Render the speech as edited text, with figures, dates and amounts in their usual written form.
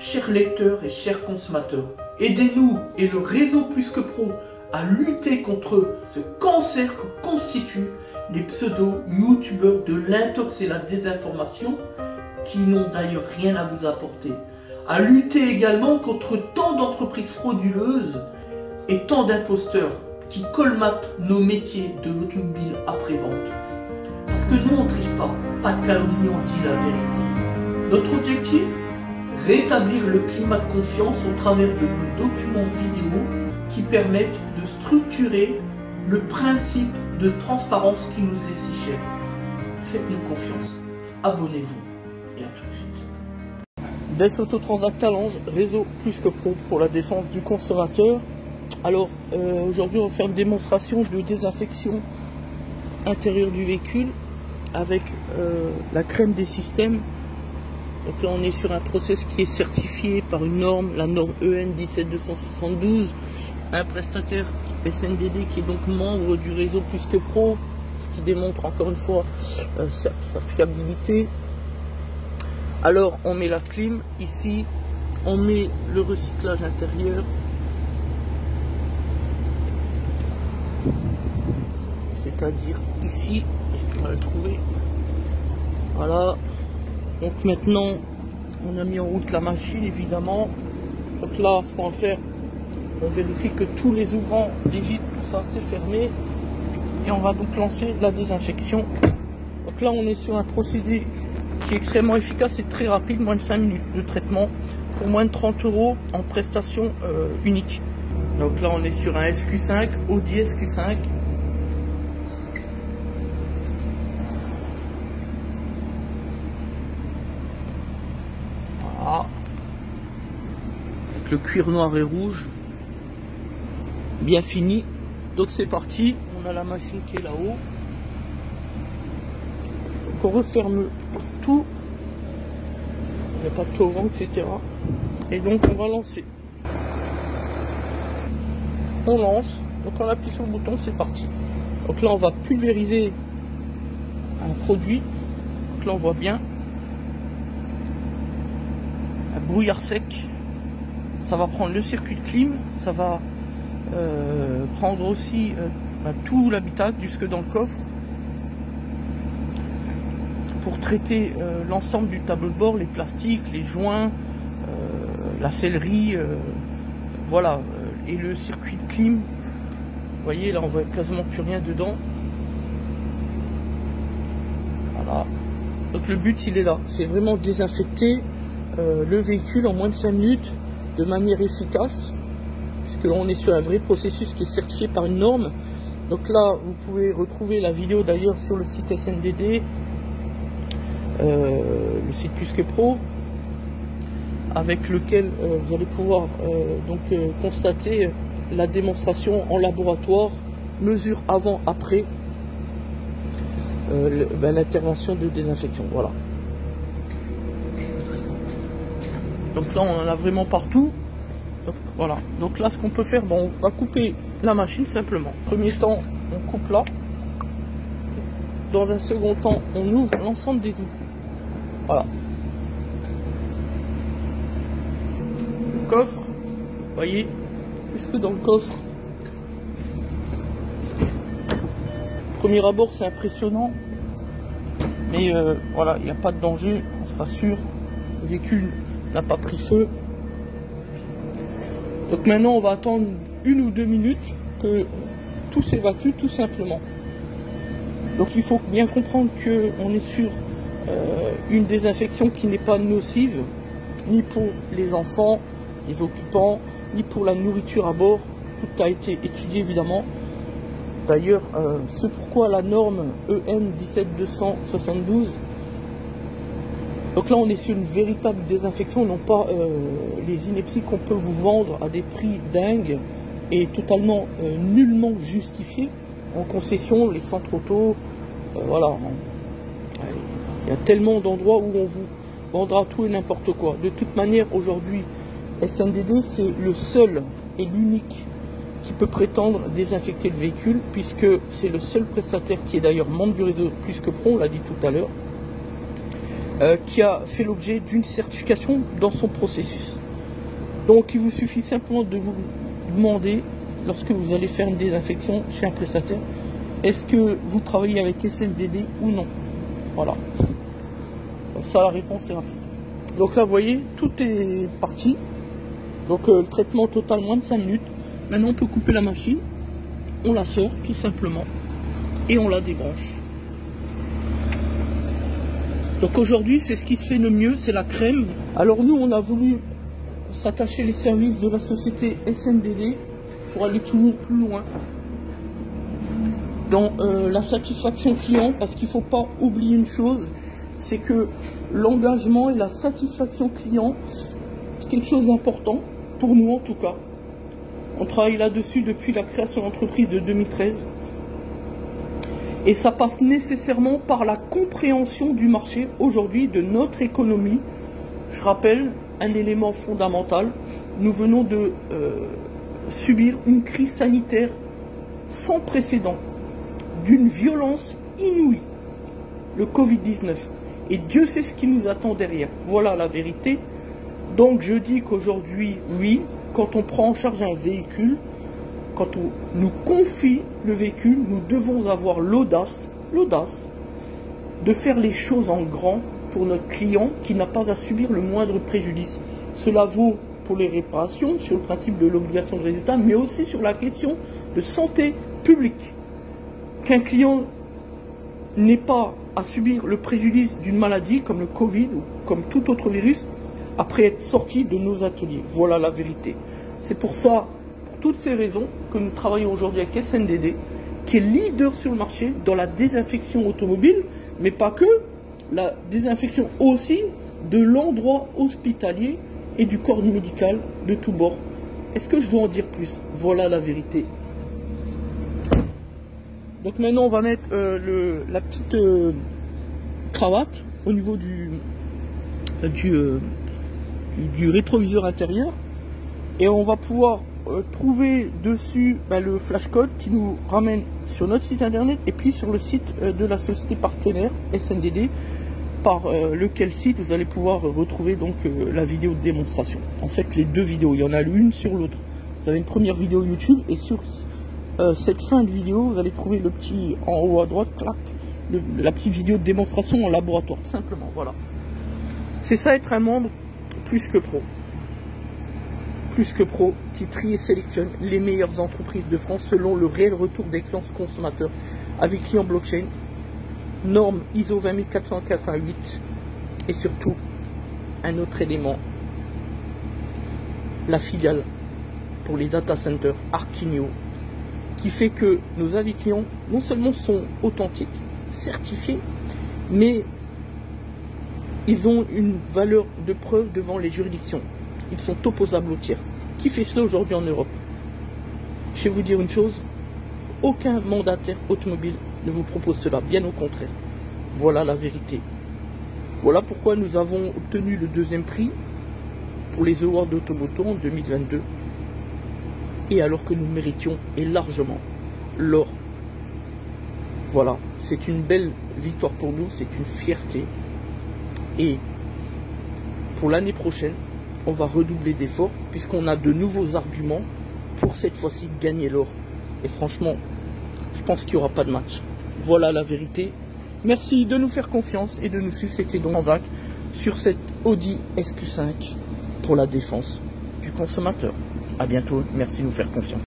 chers lecteurs et chers consommateurs, aidez-nous et le réseau Plus Que Pro à lutter contre ce cancer que constituent les pseudo-youtubeurs de l'intox et la désinformation qui n'ont d'ailleurs rien à vous apporter. À lutter également contre tant d'entreprises frauduleuses et tant d'imposteurs qui colmatent nos métiers de l'automobile après-vente. Parce que nous on ne triche pas de calomnie, on dit la vérité. Notre objectif, rétablir le climat de confiance au travers de nos documents vidéo qui permettent de structurer le principe de transparence qui nous est si cher. Faites-nous confiance, abonnez-vous et à tout de suite. Des Autotransact Talange, réseau Plus Que Pro pour la défense du consommateur. Alors aujourd'hui on va faire une démonstration de désinfection intérieure du véhicule avec la crème des systèmes. Donc là on est sur un process qui est certifié par une norme, la norme EN 17272, un prestataire SNDD qui est donc membre du réseau Plus Que Pro, ce qui démontre encore une fois sa fiabilité. Alors on met la clim ici, on met le recyclage intérieur, c'est-à-dire ici, je vais le trouver, voilà. Donc maintenant on a mis en route la machine évidemment. Donc là ce qu'on va faire, on vérifie que tous les ouvrants, les vitres, tout ça c'est fermé, et on va donc lancer la désinfection. Donc là on est sur un procédé qui est extrêmement efficace et très rapide, moins de 5 minutes de traitement pour moins de 30 € en prestation unique. Donc là on est sur un SQ5, Audi SQ5. Voilà. Avec le cuir noir et rouge bien fini. Donc c'est parti, on a la machine qui est là-haut. Donc on referme tout, il n'y a pas de torrent, etc. Et donc on va lancer. On lance, donc on appuie sur le bouton, c'est parti. Donc là on va pulvériser un produit. Donc là on voit bien un brouillard sec. Ça va prendre le circuit de clim, ça va prendre aussi tout l'habitacle jusque dans le coffre pour traiter l'ensemble du tableau de bord, les plastiques, les joints, la sellerie, voilà, et le circuit de clim. Vous voyez là on voit quasiment plus rien dedans. Voilà. Donc le but il est là, c'est vraiment désinfecter le véhicule en moins de 5 minutes de manière efficace. Puisque là on est sur un vrai processus qui est certifié par une norme. Donc là vous pouvez retrouver la vidéo d'ailleurs sur le site SNDD, le site Plus Que Pro, avec lequel vous allez pouvoir constater la démonstration en laboratoire, mesure avant après l'intervention de désinfection. Voilà. Donc là on en a vraiment partout. Donc, voilà, donc là ce qu'on peut faire, bon, on va couper la machine simplement. Premier temps, on coupe là. Dans un second temps, on ouvre l'ensemble des ouvres. Voilà. Le coffre, vous voyez, puisque dans le coffre, premier abord c'est impressionnant, mais voilà, il n'y a pas de danger, on se rassure, le véhicule n'a pas pris feu. Donc maintenant on va attendre 1 ou 2 minutes que tout s'évacue tout simplement. Donc il faut bien comprendre qu'on est sur une désinfection qui n'est pas nocive, ni pour les enfants, les occupants, ni pour la nourriture à bord. Tout a été étudié évidemment. D'ailleurs, c'est pourquoi la norme EN 17272. Donc là on est sur une véritable désinfection, non pas les inepties qu'on peut vous vendre à des prix dingues et totalement nullement justifiés en concession, les centres auto, voilà. Il y a tellement d'endroits où on vous vendra tout et n'importe quoi. De toute manière aujourd'hui SNDD c'est le seul et l'unique qui peut prétendre désinfecter le véhicule, puisque c'est le seul prestataire qui est d'ailleurs membre du réseau Plus Que Pro, on l'a dit tout à l'heure, qui a fait l'objet d'une certification dans son processus. Donc il vous suffit simplement de vous demander, lorsque vous allez faire une désinfection chez un prestataire, est-ce que vous travaillez avec SNDD ou non? Voilà. Donc ça, la réponse est rapide. Donc là, vous voyez, tout est parti. Donc le traitement total, moins de 5 minutes. Maintenant, on peut couper la machine. On la sort, tout simplement. Et on la débranche. Donc aujourd'hui, c'est ce qui se fait le mieux, c'est la crème. Alors nous, on a voulu s'attacher les services de la société SNDD pour aller toujours plus loin dans la satisfaction client, parce qu'il ne faut pas oublier une chose, c'est que l'engagement et la satisfaction client, c'est quelque chose d'important, pour nous en tout cas. On travaille là-dessus depuis la création de l'entreprise de 2013. Et ça passe nécessairement par la compréhension du marché aujourd'hui, de notre économie. Je rappelle un élément fondamental, nous venons de subir une crise sanitaire sans précédent, d'une violence inouïe, le Covid-19. Et Dieu sait ce qui nous attend derrière. Voilà la vérité. Donc je dis qu'aujourd'hui, oui, quand on prend en charge un véhicule, quand on nous confie le véhicule, nous devons avoir l'audace de faire les choses en grand pour notre client qui n'a pas à subir le moindre préjudice. Cela vaut pour les réparations, sur le principe de l'obligation de résultat, mais aussi sur la question de santé publique. Qu'un client n'ait pas à subir le préjudice d'une maladie comme le Covid ou comme tout autre virus après être sorti de nos ateliers. Voilà la vérité. C'est pour ça, pour toutes ces raisons, que nous travaillons aujourd'hui avec SNDD, qui est leader sur le marché dans la désinfection automobile, mais pas que, la désinfection aussi de l'endroit hospitalier et du corps médical de tous bords. Est-ce que je dois en dire plus? Voilà la vérité. Donc maintenant on va mettre la petite cravate au niveau du rétroviseur intérieur, et on va pouvoir trouver dessus le flash code qui nous ramène sur notre site internet et puis sur le site de la société partenaire SNDD, par lequel site vous allez pouvoir retrouver donc la vidéo de démonstration. En fait, les deux vidéos, il y en a l'une sur l'autre. Vous avez une première vidéo YouTube, et sur cette fin de vidéo, vous allez trouver le petit en haut à droite, clac, la petite vidéo de démonstration en laboratoire, simplement. Voilà. C'est ça être un membre plus que pro. Plus que pro, qui trie et sélectionne les meilleures entreprises de France selon le réel retour d'expérience consommateur avec client blockchain, norme ISO 20488, et surtout un autre élément, la filiale pour les data centers Arquinio, qui fait que nos avis clients non seulement sont authentiques, certifiés, mais ils ont une valeur de preuve devant les juridictions. Ils sont opposables au tiers. Qui fait cela aujourd'hui en Europe? Je vais vous dire une chose, aucun mandataire automobile ne vous propose cela, bien au contraire. Voilà la vérité. Voilà pourquoi nous avons obtenu le 2e prix pour les Awards d'Automoto en 2022. Et alors que nous méritions, et largement, l'or. Voilà, c'est une belle victoire pour nous, c'est une fierté. Et pour l'année prochaine, on va redoubler d'efforts, puisqu'on a de nouveaux arguments pour cette fois-ci gagner l'or. Et franchement, je pense qu'il n'y aura pas de match. Voilà la vérité. Merci de nous faire confiance et de nous suivre. C'était Donzac sur cette Audi SQ5 pour la défense du consommateur. A bientôt, merci de nous faire confiance.